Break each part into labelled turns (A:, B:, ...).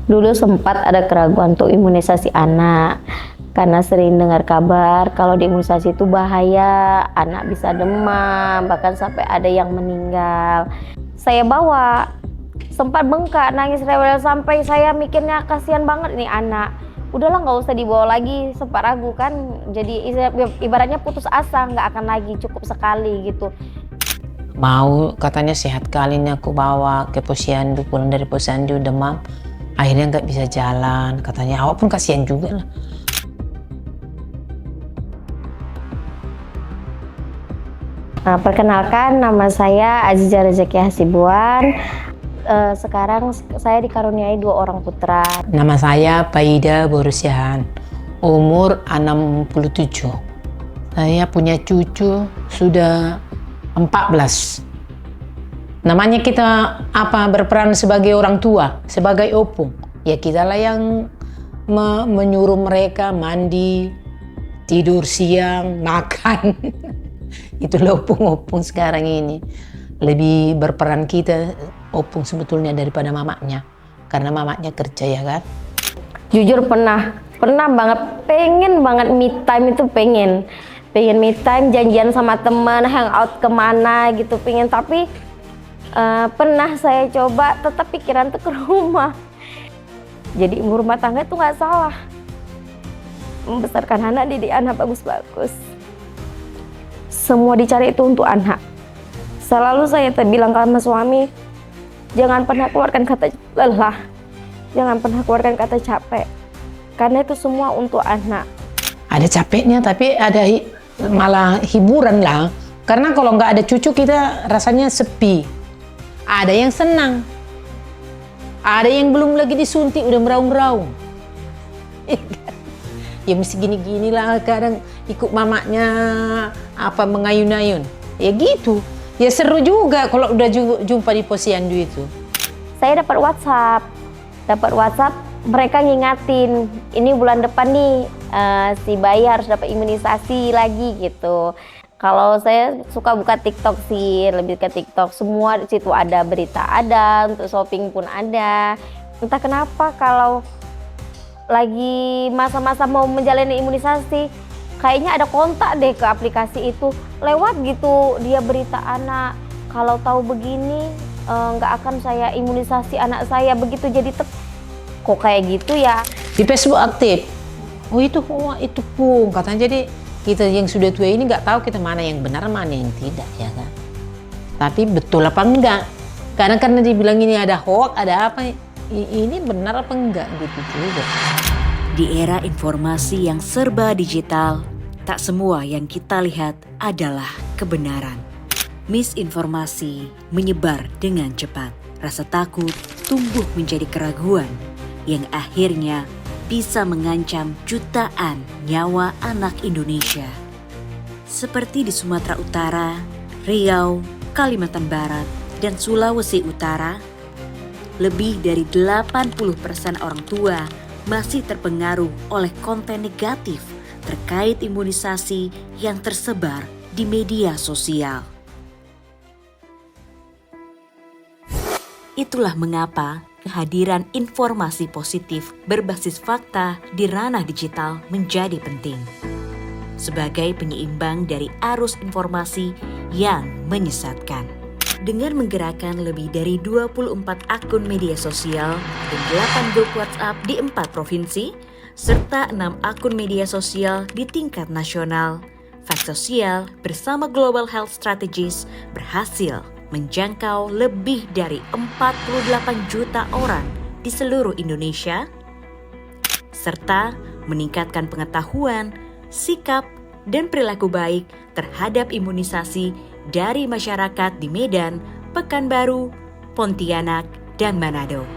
A: Dulu sempat ada keraguan untuk imunisasi anak karena sering dengar kabar kalau di imunisasi itu bahaya, anak bisa demam, bahkan sampai ada yang meninggal. Saya bawa, sempat bengkak, nangis rewel sampai saya mikirnya kasihan banget nih anak. Udahlah nggak usah dibawa lagi, sempat ragu kan, jadi ibaratnya putus asa, nggak akan lagi, cukup sekali gitu.
B: Mau katanya sehat kali ini aku bawa ke posyandu, pulang dari posyandu demam, akhirnya nggak bisa jalan. Katanya awak pun kasihan juga lah.
A: Nah, perkenalkan, nama saya Aziza Rezeki Hasibuan. Sekarang saya dikaruniai 2 orang putra.
B: Nama saya Paida Borusyahan, umur 67. Saya punya cucu sudah 14. Namanya kita berperan sebagai orang tua, sebagai opung. Ya kita lah yang menyuruh mereka mandi, tidur siang, makan. Itulah opung-opung sekarang ini. Lebih berperan kita opung sebetulnya daripada mamanya. Karena mamanya kerja ya kan.
A: Jujur pernah banget, pengen banget me time itu pengen me time, janjian sama teman, hangout kemana gitu pengen, tapi pernah saya coba tetap pikiran tuh ke rumah. Jadi ibu rumah tangga itu nggak salah, membesarkan anak, didik anak bagus-bagus, semua dicari itu untuk anak. Selalu saya bilang sama suami, jangan pernah keluarkan kata lelah, jangan pernah keluarkan kata capek, karena itu semua untuk anak.
B: Ada capeknya tapi ada malah hiburan lah. Karena kalau nggak ada cucu kita rasanya sepi. Ada yang senang, ada yang belum lagi disuntik udah meraung-raung. Ya mesti gini-gini lah, kadang ikut mamanya mengayun-ayun. Ya gitu. Ya seru juga kalau udah jumpa di posyandu itu.
A: Saya dapat WhatsApp, mereka ngingatin, ini bulan depan nih si bayi harus dapat imunisasi lagi gitu. Kalau saya suka buka TikTok sih, lebih ke TikTok, semua di situ ada berita, ada untuk shopping pun ada. Entah kenapa kalau lagi masa-masa mau menjalani imunisasi, kayaknya ada kontak deh ke aplikasi itu, lewat gitu dia berita anak. Kalau tahu begini nggak akan saya imunisasi anak saya, begitu jadi kok kayak gitu ya.
B: Di Facebook aktif, itu pun katanya. Jadi kita yang sudah tua ini nggak tahu kita mana yang benar mana yang tidak ya kan. Tapi betul apa enggak? Karena dibilang ini ada hoax, ada apa, ini benar apa enggak gitu juga.
C: Di era informasi yang serba digital, tak semua yang kita lihat adalah kebenaran. Misinformasi menyebar dengan cepat. Rasa takut tumbuh menjadi keraguan yang akhirnya bisa mengancam jutaan nyawa anak Indonesia. Seperti di Sumatera Utara, Riau, Kalimantan Barat, dan Sulawesi Utara, lebih dari 80% orang tua masih terpengaruh oleh konten negatif terkait imunisasi yang tersebar di media sosial. Itulah mengapa kehadiran informasi positif berbasis fakta di ranah digital menjadi penting. Sebagai penyeimbang dari arus informasi yang menyesatkan. Dengan menggerakkan lebih dari 24 akun media sosial dan 8 grup WhatsApp di 4 provinsi, serta 6 akun media sosial di tingkat nasional, Fact Sosial bersama Global Health Strategies berhasil menjangkau lebih dari 48 juta orang di seluruh Indonesia, serta meningkatkan pengetahuan, sikap, dan perilaku baik terhadap imunisasi dari masyarakat di Medan, Pekanbaru, Pontianak, dan Manado.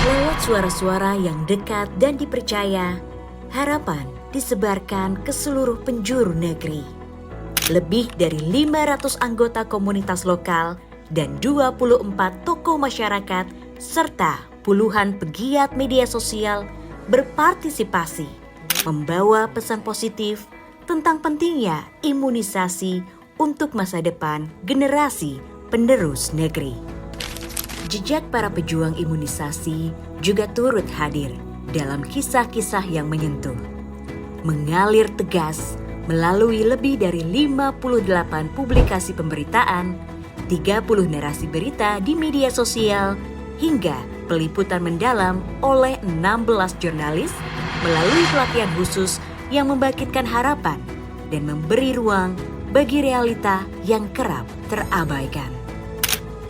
C: Lewat suara-suara yang dekat dan dipercaya, harapan disebarkan ke seluruh penjuru negeri. Lebih dari 500 anggota komunitas lokal dan 24 tokoh masyarakat serta puluhan pegiat media sosial berpartisipasi membawa pesan positif tentang pentingnya imunisasi untuk masa depan generasi penerus negeri. Jejak para pejuang imunisasi juga turut hadir dalam kisah-kisah yang menyentuh. Mengalir tegas melalui lebih dari 58 publikasi pemberitaan, 30 narasi berita di media sosial, hingga peliputan mendalam oleh 16 jurnalis melalui pelatihan khusus yang membangkitkan harapan dan memberi ruang bagi realita yang kerap terabaikan.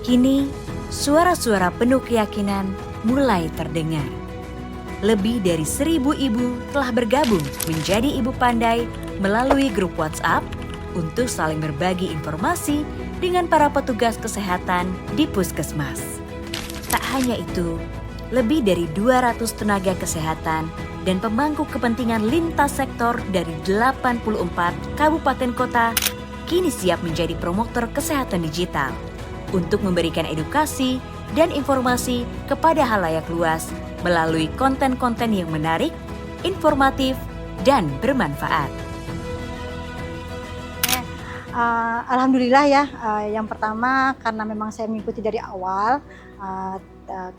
C: Kini, suara-suara penuh keyakinan mulai terdengar. Lebih dari 1.000 ibu telah bergabung menjadi ibu pandai melalui grup WhatsApp untuk saling berbagi informasi dengan para petugas kesehatan di puskesmas. Tak hanya itu, lebih dari 200 tenaga kesehatan dan pemangku kepentingan lintas sektor dari 84 kabupaten kota kini siap menjadi promotor kesehatan digital untuk memberikan edukasi dan informasi kepada halayak luas melalui konten-konten yang menarik, informatif, dan bermanfaat.
D: Alhamdulillah ya, yang pertama karena memang saya mengikuti dari awal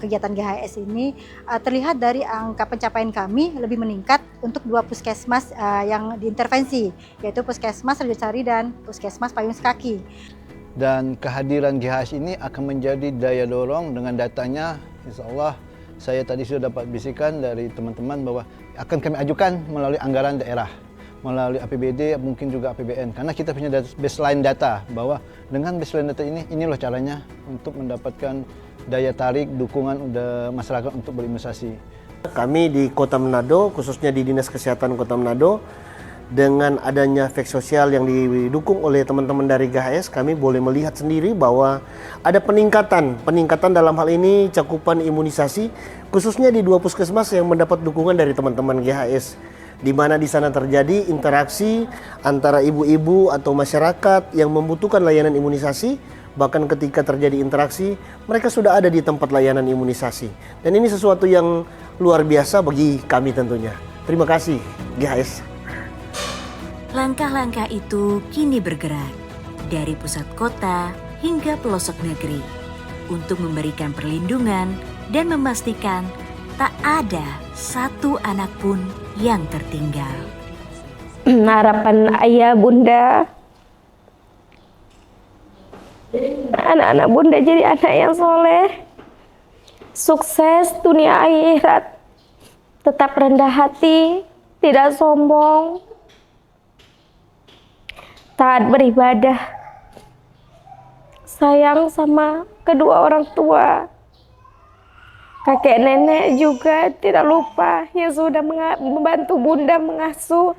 D: kegiatan GHS ini, terlihat dari angka pencapaian kami lebih meningkat untuk 2 puskesmas yang diintervensi, yaitu Puskesmas Rejosari dan Puskesmas Payung Sekaki.
E: Dan kehadiran GHS ini akan menjadi daya dorong dengan datanya, insya Allah saya tadi sudah dapat bisikan dari teman-teman bahwa akan kami ajukan melalui anggaran daerah, melalui APBD, mungkin juga APBN, karena kita punya baseline data bahwa dengan baseline data ini loh caranya untuk mendapatkan daya tarik dukungan masyarakat untuk berimunisasi.
F: Kami di Kota Manado, khususnya di Dinas Kesehatan Kota Manado, dengan adanya fake sosial yang didukung oleh teman-teman dari GHS, kami boleh melihat sendiri bahwa ada peningkatan dalam hal ini cakupan imunisasi, khususnya di 2 puskesmas yang mendapat dukungan dari teman-teman GHS, di mana di sana terjadi interaksi antara ibu-ibu atau masyarakat yang membutuhkan layanan imunisasi. Bahkan ketika terjadi interaksi, mereka sudah ada di tempat layanan imunisasi. Dan ini sesuatu yang luar biasa bagi kami tentunya. Terima kasih GHS.
C: Langkah-langkah itu kini bergerak dari pusat kota hingga pelosok negeri untuk memberikan perlindungan dan memastikan tak ada satu anak pun yang tertinggal.
A: Harapan ayah bunda, anak-anak bunda jadi anak yang soleh, sukses dunia akhirat, tetap rendah hati, tidak sombong, taat beribadah, sayang sama kedua orang tua, kakek nenek juga tidak lupa yang sudah membantu bunda mengasuh.